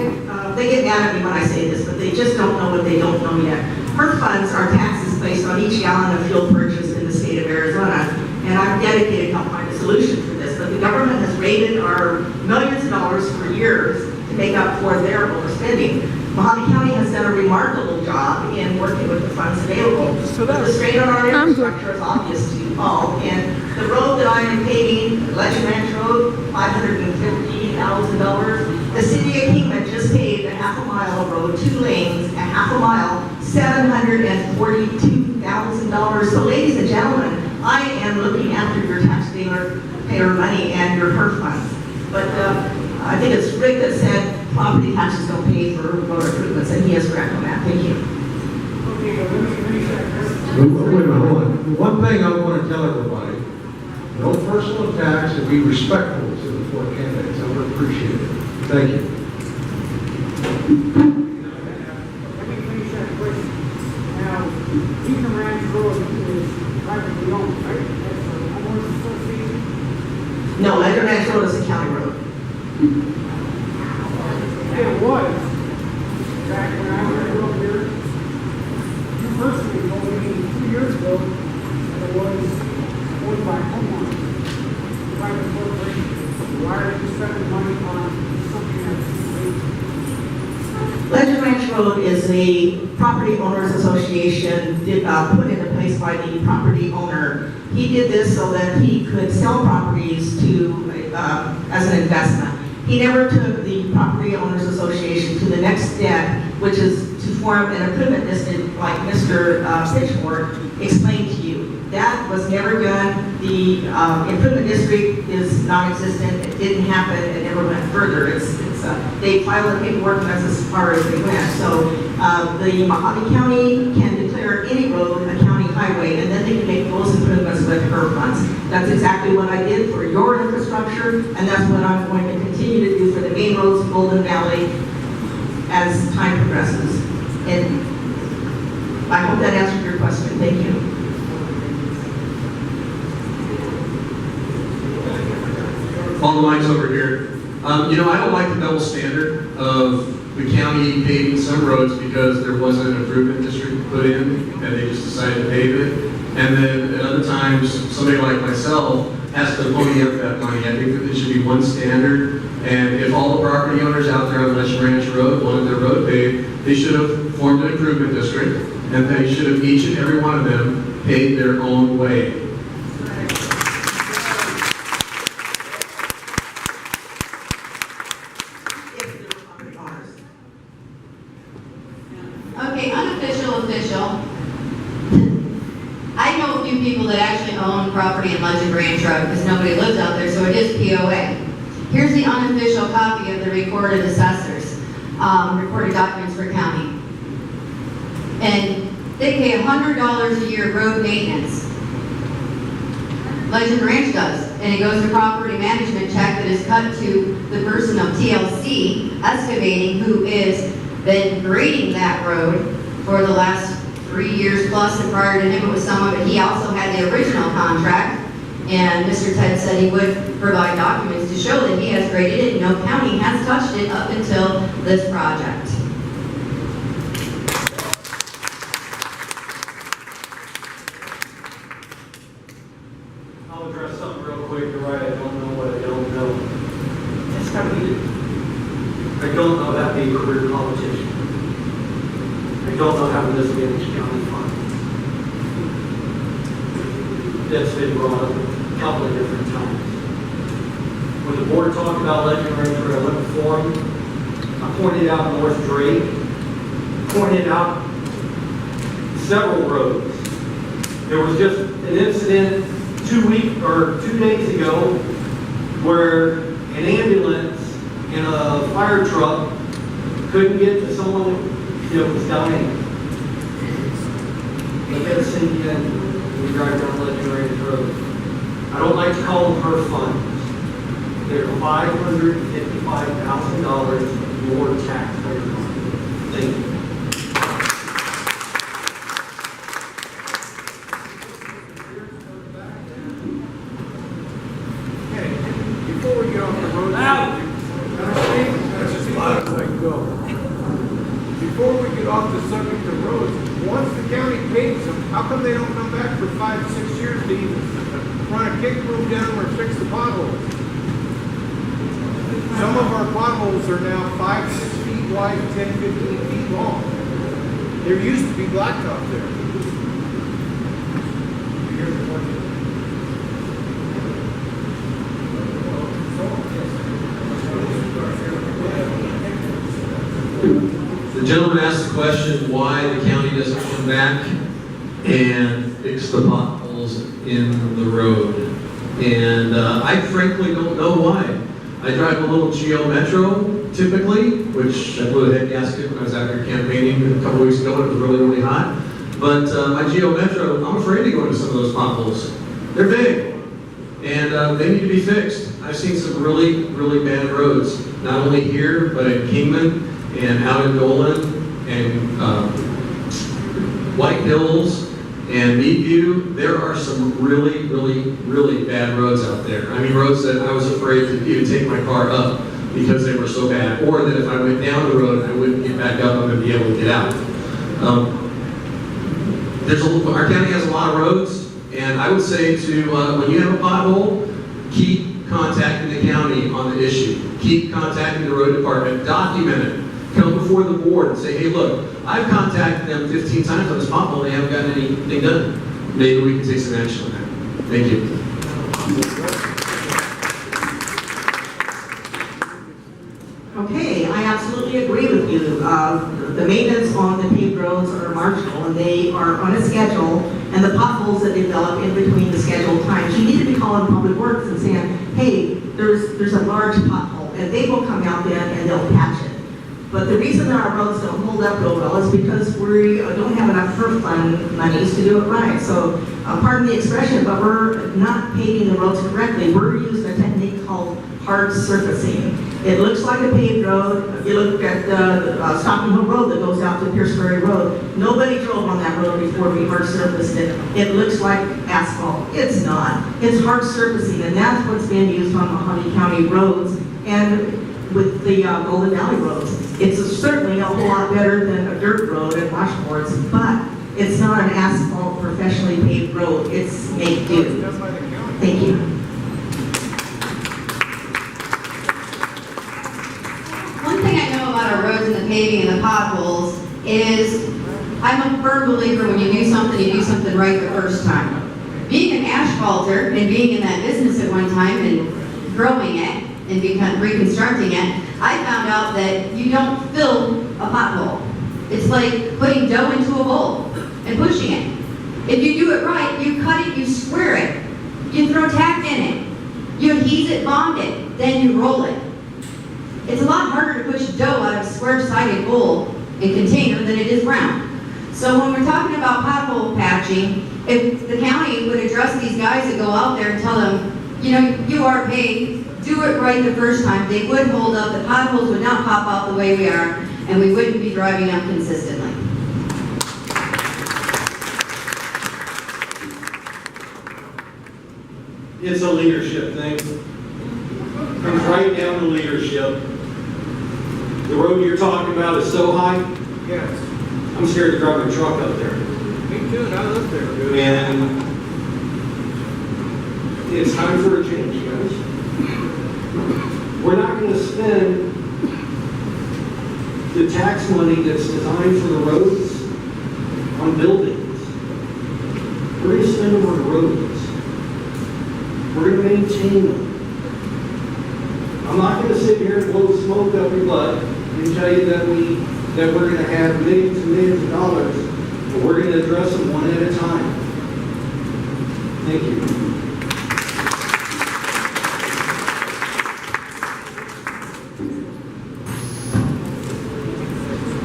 Speaker 10: they get mad at me when I say this, but they just don't know what they don't know yet. HERF funds are taxes based on each gallon of fuel purchased in the state of Arizona, and I'm dedicated to help find a solution for this, but the government has raided our millions of dollars for years to make up for their overspending. Mojave County has done a remarkable job in working with the funds available. But the strain on our infrastructure is obvious to you all, and the road that I am paving, Legend Ranch Road, $550,000. The city of Kingman just paved a half a mile of road, 2 lanes, a half a mile, $742,000. So ladies and gentlemen, I am looking after your taxpayer money and your HERF funds. But I think it's Rick that said property taxes don't pay for road improvements, and he is correct on that. Thank you.
Speaker 7: Okay, let me finish that question.
Speaker 9: Wait a minute, hold on. One thing I want to tell everybody, no personal attacks, and be respectful to the 4 candidates. I would appreciate it. Thank you.
Speaker 7: Let me finish that question. Now, Kingman Ranch Road is privately owned, right? That's a homeowners association?
Speaker 10: No, Legend Ranch Road is a county road.
Speaker 7: It was. Back when I lived up here, you personally told me 2 years ago that it was owned by homeowners, private corporation. Why are you spending money on something that's
Speaker 10: Legend Ranch Road is a property owners association put into place by the property owner. He did this so that he could sell properties to as an investment. He never took the property owners association to the next step, which is to form an improvement district like Mr. Pitchfork explained to you. That was never done. The improvement district is non-existent. It didn't happen. It never went further. They filed the paperwork, and that's as far as they went. So the Mojave County can declare any road a county highway, and then they can make those improvements with HERF funds. That's exactly what I did for your infrastructure, and that's what I'm going to continue to do for the main roads in Golden Valley as time progresses. And I hope that answered your question. Thank you.
Speaker 13: All the mics over here. You know, I don't like the double standard of the county paving some roads because there wasn't an improvement district put in and they just decided to pave it. And then at other times, somebody like myself has to pony up that money. I think that there should be one standard. And if all the property owners out there on Legend Ranch Road wanted their road paved, they should have formed an improvement district and they should have each and every one of them paved their own way.
Speaker 11: Okay, unofficial, official. I know a few people that actually own property in Legend Ranch Road because nobody lives out there, so it is POA. Here's the unofficial copy of the recorded assessors, recorded documents for county. And they pay $100 a year road maintenance. Legend Ranch does, and it goes to property management check that is cut to the person of TLC excavating who is been grading that road for the last 3 years plus, and prior to him it was some of it. He also had the original contract, and Mr. Ted said he would provide documents to show that he has graded it. No county has touched it up until this project.
Speaker 12: I'll address something real quick. You're right, I don't know what I don't know. That's how we do. I don't know how to be a career politician. I don't know how to mismanage county funds. That's been brought up a couple of different times. When the board talked about Legend Ranch Road, I went before them. I pointed out North Drake, pointed out several roads. There was just an incident 2 days ago where an ambulance and a fire truck couldn't get to someone that was dying. Let that sink in when we drive down Legend Ranch Road. I don't like to call them HER funds. They're $555,000 more taxpayer money. Thank you.
Speaker 1: Before we get off the road, before we get off the subject of roads, once the county pays them, how come they don't come back for 5 to 6 years to even run a kick room down or fix the potholes? Some of our potholes are now 5, 6 feet wide, 10, 15 feet long. There used to be blacktop there.
Speaker 13: The gentleman asked the question why the county doesn't come back and fix the potholes in the road. And I frankly don't know why. I drive a little Geo Metro typically, which I blew a head gasket when I was out here campaigning a couple weeks ago and it was really, really hot. But my Geo Metro, I'm afraid to go into some of those potholes. They're big and they need to be fixed. I've seen some really, really bad roads, not only here, but in Kingman and out in Dolan and White Hills and Meadview. There are some really, really, really bad roads out there. I mean, roads that I was afraid to even take my car up because they were so bad, or that if I went down the road, I wouldn't get back up and be able to get out. Our county has a lot of roads, and I would say to, when you have a pothole, keep contacting the county on the issue. Keep contacting the road department, document it. Come before the board and say, hey, look, I've contacted them 15 times on this pothole, they haven't gotten anything done. Maybe we can take some action on that. Thank you.
Speaker 10: Okay, I absolutely agree with you. The maintenance on the paved roads are marginal and they are on a schedule, and the potholes that develop in between the scheduled times, you need to be calling Public Works and saying, hey, there's a large pothole, and they will come out then and they'll patch it. But the reason that our roads don't hold up real well is because we don't have enough HER fund monies to do it right. So, pardon the expression, but we're not paving the roads correctly. We're using a technique called hard surfacing. It looks like a paved road. If you look at the Stockton Hill Road that goes out to Pierce Ferry Road, nobody drove on that road before we hard surfaced it. It looks like asphalt. It's not. It's hard surfacing, and that's what's being used on Mahoney County roads And with the Golden Valley roads, it's certainly a whole lot better than a dirt road and washboards, but it's not an asphalt professionally paved road. It's make do.
Speaker 1: Done by the county.
Speaker 10: Thank you.
Speaker 11: One thing I know about our roads and the paving and the potholes is I'm a firm believer when you do something right the first time. Being an asphalter and being in that business at one time and growing it and reconstructing it, I found out that you don't fill a pothole. It's like putting dough into a bowl and pushing it. If you do it right, you cut it, you square it, you throw tack in it, you adhese it, bond it, then you roll it. It's a lot harder to push dough out of a square-sided bowl and container than it is round. So when we're talking about pothole patching, if the county would address these guys that go out there and tell them, you know, you are paid, do it right the first time, they would hold up, the potholes would not pop out the way we are, and we wouldn't be driving up consistently.
Speaker 12: It's a leadership thing. Comes right down to leadership. The road you're talking about is so high,
Speaker 1: Yes.
Speaker 12: I'm scared to drive a truck up there.
Speaker 1: Me too, and I live there.
Speaker 12: And it's time for a change, guys. We're not going to spend the tax money that's designed for the roads on buildings. We're going to spend them on the roads. We're going to maintain them. I'm not going to sit here and blow smoke up your butt and tell you that we're going to have millions and millions of dollars, but we're going to address them one at a time. Thank you.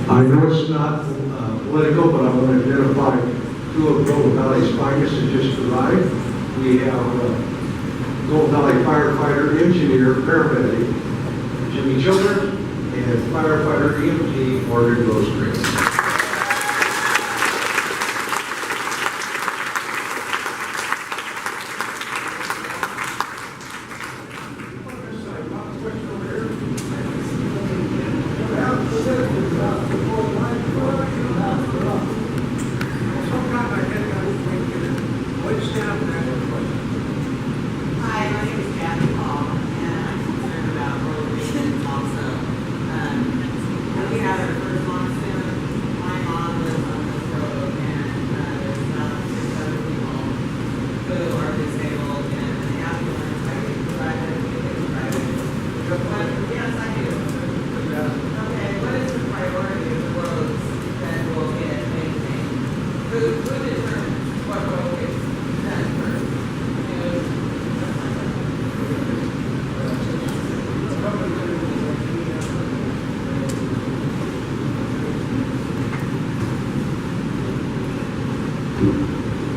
Speaker 9: I know it's not political, but I want to identify two of Golden Valley's finest that just arrived. We have Golden Valley firefighter, engineer, paramedic, Jimmy Children, and firefighter EMT, Morgan Rosecrans.
Speaker 14: Hi, my name is Kathy Paul, and I'm concerned about road maintenance also. We had our first monsoon, my mom lives on this road, and there's about 6 other people who are disabled, and the ambulance, I can drive it, you can drive it. But, yes, I do. Okay, what is the priority of the roads that will get maintained? Who determines what road gets done first?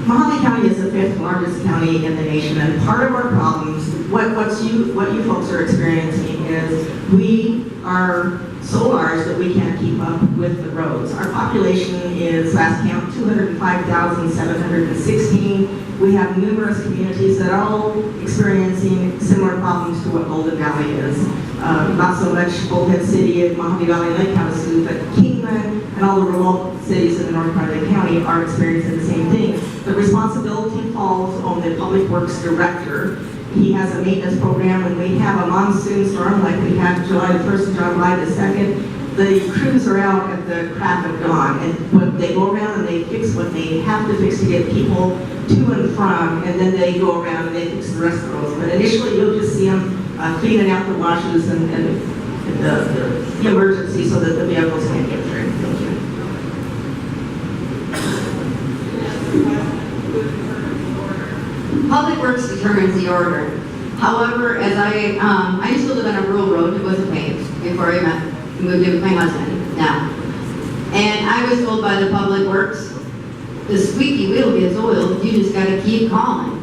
Speaker 10: Mahoney County is the 5th largest county in the nation, and part of our problems, what you folks are experiencing is we are so large that we can't keep up with the roads. Our population is, last count, 205,716. We have numerous communities that are all experiencing similar problems to what Golden Valley is. Not so much Bullhead City and Mahoney Valley and Lake Havasu, but Kingman and all the remote cities in the north part of the county are experiencing the same thing. The responsibility falls on the Public Works Director. He has a maintenance program. When we have a monsoon storm like we had July the 1st and July the 2nd, the crews are out at the crack of dawn, and when they go around and they fix what they have to fix to get people to and from, and then they go around and they fix the rest of the roads. But initially, you'll just see them cleaning out the washes and the emergency so that the vehicles can get through. Thank you.
Speaker 11: Public Works determines the order. However, as I used to live on a rural road that wasn't paved before I moved in with my husband now. And I was told by the Public Works, the squeaky wheel gets oiled, you just gotta keep calling.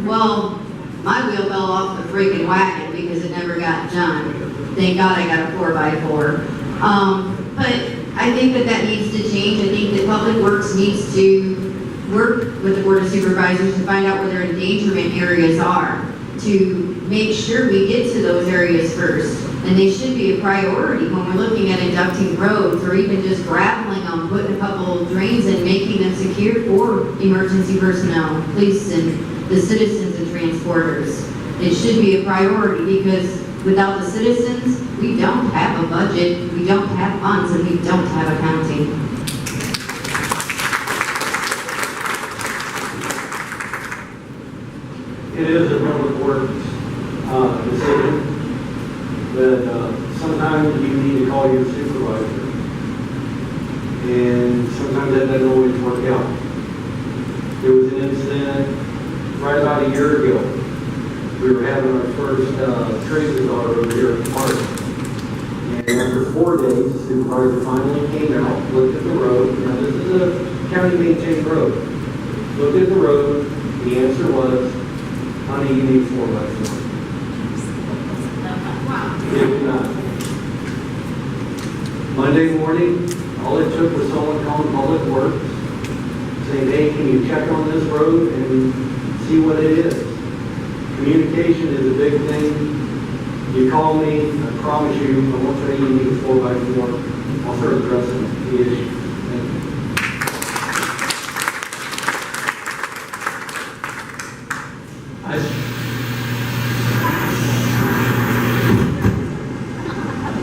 Speaker 11: Well, my wheel fell off the freaking wagon because it never got done. Thank God I got a 4x4. But I think that needs to change. I think that Public Works needs to work with the Board of Supervisors to find out where their endangerment areas are, to make sure we get to those areas first. And they should be a priority when we're looking at inducting roads or even just graveling them, putting a couple drains in, making them secure for emergency personnel, police and the citizens and transporters. It should be a priority because without the citizens, we don't have a budget, we don't have funds, and we don't have accounting.
Speaker 12: It is a real important decision, but sometimes you need to call your supervisor, and sometimes that doesn't always work out. There was an incident right about a year ago. We were having our first tracing audit over here at the park, and after 4 days, the supervisor finally came out, looked at the road. Now this is a county maintained road. Looked at the road. The answer was, honey, you need 4x4. If not. Monday morning, all it took was someone calling Public Works, saying, hey, can you check on this road and see what it is? Communication is a big thing. You call me, I promise you, I won't tell you need a 4x4. I'll start addressing the issue.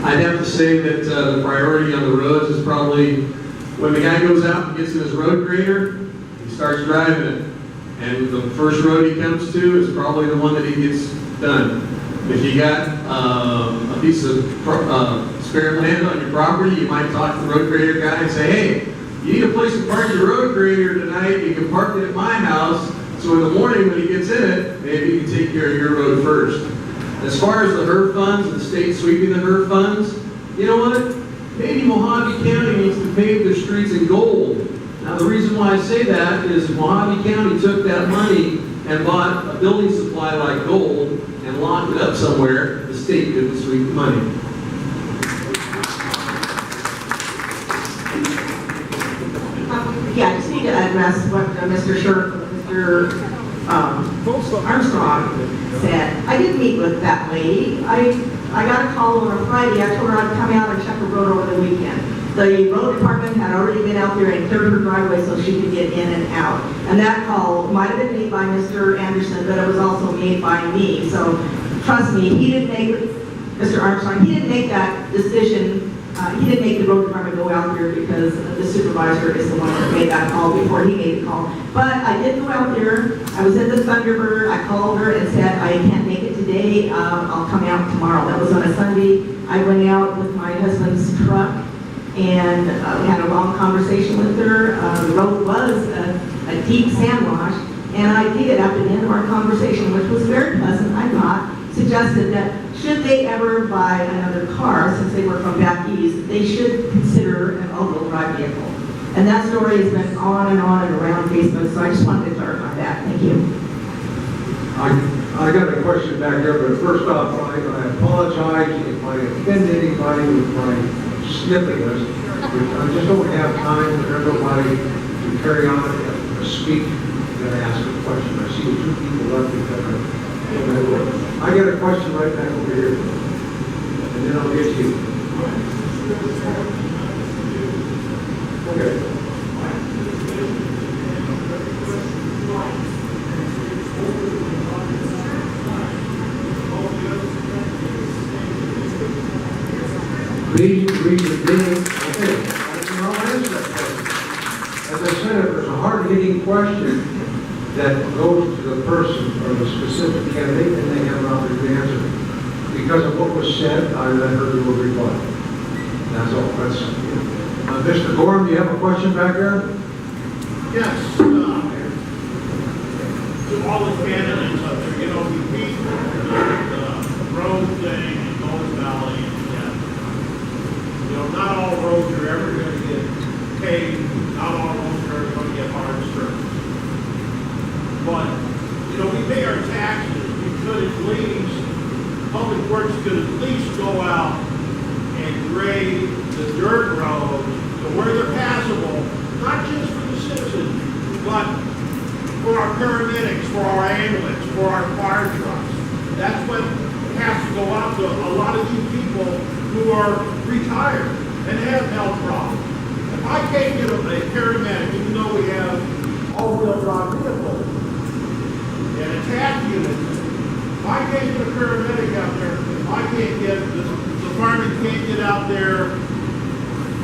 Speaker 13: I'd have to say that the priority on the roads is probably when the guy goes out and gets in his road grader, he starts driving it. And the first road he comes to is probably the one that he gets done. If you got a piece of spare land on your property, you might talk to the road grader guy and say, hey, you need a place to park your road grader tonight, you can park it at my house, so in the morning when he gets in it, maybe you can take care of your road first. As far as the HERF funds and the state sweeping the HERF funds, you know what? Maybe Mojave County needs to pave their streets in gold. Now the reason why I say that is Mojave County took that money and bought a building supply like gold and locked it up somewhere. The state couldn't sweep the money.
Speaker 10: Yeah, I just need to address what Mr. Armstrong said. I did meet with that lady. I got a call on a Friday. I told her I'd come out and check the road over the weekend. The road department had already been out there and cleared her driveway so she could get in and out. And that call might have been made by Mr. Anderson, but it was also made by me. So trust me, he didn't make, Mr. Armstrong, he didn't make that decision. He didn't make the road department go out there because the supervisor is the one that made that call before he made the call. But I did go out there. I was in the Thunderbird. I called her and said, I can't make it today. I'll come out tomorrow. That was on a Sunday. I went out with my husband's truck and we had a long conversation with her. The road was a deep sand wash, and I did, after the end of our conversation, which was very pleasant, I thought, suggested that should they ever buy another car, since they were from back east, they should consider an all-wheel drive vehicle. And that story has been on and around Facebook, so I just wanted to clarify that. Thank you.
Speaker 9: I got a question back there, but first off, I apologize if I offend anybody with my snippiness. I just don't have time for everybody to carry on and speak and ask a question. I see 2 people left because I got a question right back over here, and then I'll get to you. Okay. Reason being, okay, I'll answer that question. As I said, if there's a hard-hitting question that goes to the person or the specific candidate, then they have an opportunity to answer. Because of what was said, I let her do a reply. That's all. That's, Mr. Gorham, do you have a question back there?
Speaker 1: Yes, to all the candidates up there, you know, we beat the road thing in Golden Valley, and you know, not all roads are ever going to get paved, not all roads are ever going to get hard surface. But, you know, we pay our taxes, we could at least, Public Works could at least go out and grade the dirt roads to where they're passable, not just for the citizens, but for our paramedics, for our ambulance, for our fire trucks. who are retired and have health problems. If I can't get a paramedic, even though we have all-wheel drive vehicles and attack units, if I can't get a paramedic out there, if I can't get, the fireman can't get out there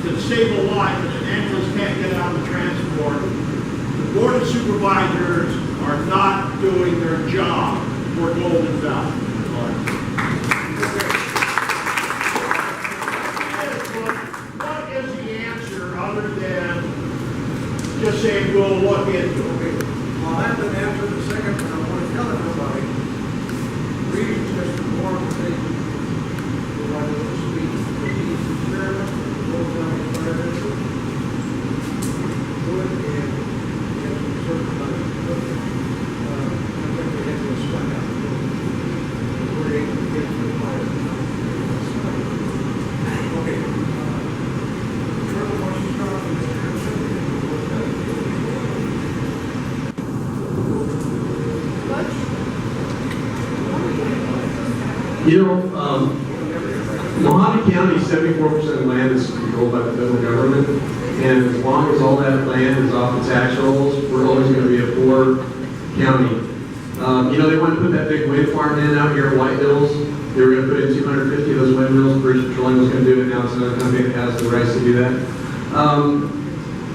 Speaker 1: to save a life and an ambulance can't get out of the transport, the Board of Supervisors are not doing their job for Golden Valley. What is the answer other than just saying we'll look into it?
Speaker 4: Well, I have an answer the second one. I want to tell everybody. Read just more of the thing. We're going to speak. He's the chairman of the Golden Valley Fire District. Good and he has some certain money. I think we have to spend out. We're able to get to the fire. Okay. Further questions from Mr. Harrison?
Speaker 13: You know, Mojave County, 74% of land is controlled by the federal government, and as long as all that land is off the tax rolls, we're always going to be a poor county. You know, they wanted to put that big wind farm in out here at White Hills. They were going to put in 250 of those windmills. British Petroleum was going to do it. Now it's another company that has the rights to do that.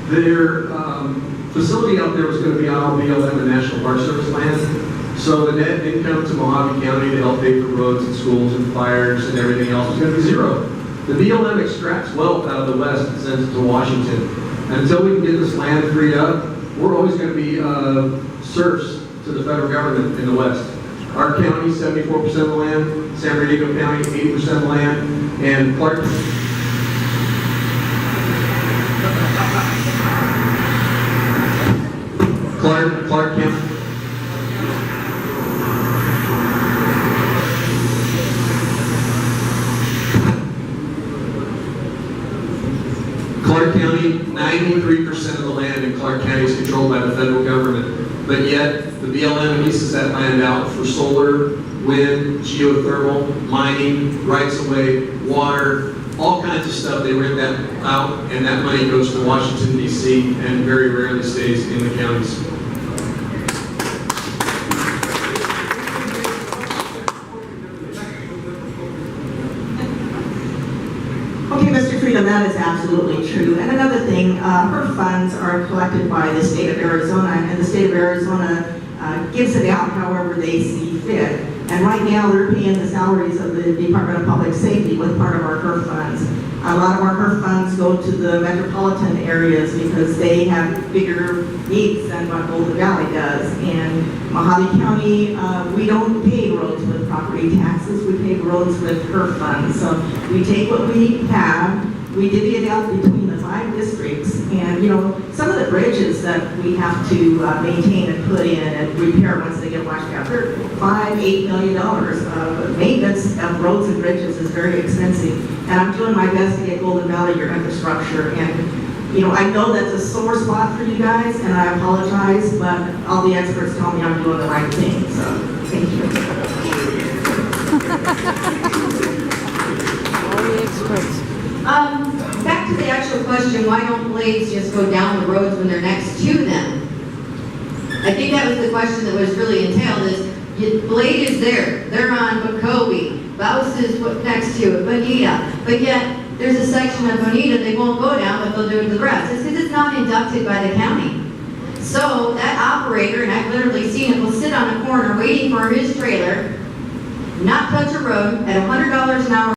Speaker 13: Their facility out there was going to be on all BLM and National Park Service land. So the net income to Mojave County to help pay for roads and schools and fires and everything else was going to be zero. The BLM extracts wealth out of the West and sends it to Washington. Until we can get this land freed up, we're always going to be serfs to the federal government in the West. Our county, 74% of the land. San Bernardino County, 80% of the land. And Clark County. Clark County, 93% of the land in Clark County is controlled by the federal government, but yet the BLM leases that land out for solar, wind, geothermal, mining, rights of way, water, all kinds of stuff. They rent that out, and that money goes to Washington, D.C., and very rarely stays in the counties.
Speaker 10: Okay, Mr. Freedom, that is absolutely true. And another thing, her funds are collected by the state of Arizona, and the state of Arizona gives it out however they see fit. And right now, they're paying the salaries of the Department of Public Safety with part of our HERF funds. A lot of our HERF funds go to the metropolitan areas because they have bigger needs than what Golden Valley does. And Mojave County, we don't pay roads with property taxes, we pay roads with HERF funds. So we take what we have, we divvy it out between the 5 districts, and you know, some of the bridges that we have to maintain and put in and repair once they get washed out, they're $5–8 million. Maintenance of roads and bridges is very expensive, and I'm doing my best to get Golden Valley your infrastructure. And you know, I know that's a sore spot for you guys, and I apologize, but all the experts tell me I'm doing the right thing, so thank you.
Speaker 11: All the experts. Back to the actual question, why don't blades just go down the roads when they're next to them? I think that was the question that was really entailed is, Blade is there, they're on Bacobi, Baus is next to it, Bonita, but yet there's a section of Bonita they won't go down, but they'll do it to the rest. It's because it's not inducted by the county. So that operator, and I've literally seen it, will sit on a corner waiting for his trailer, not touch a road at $100 an hour.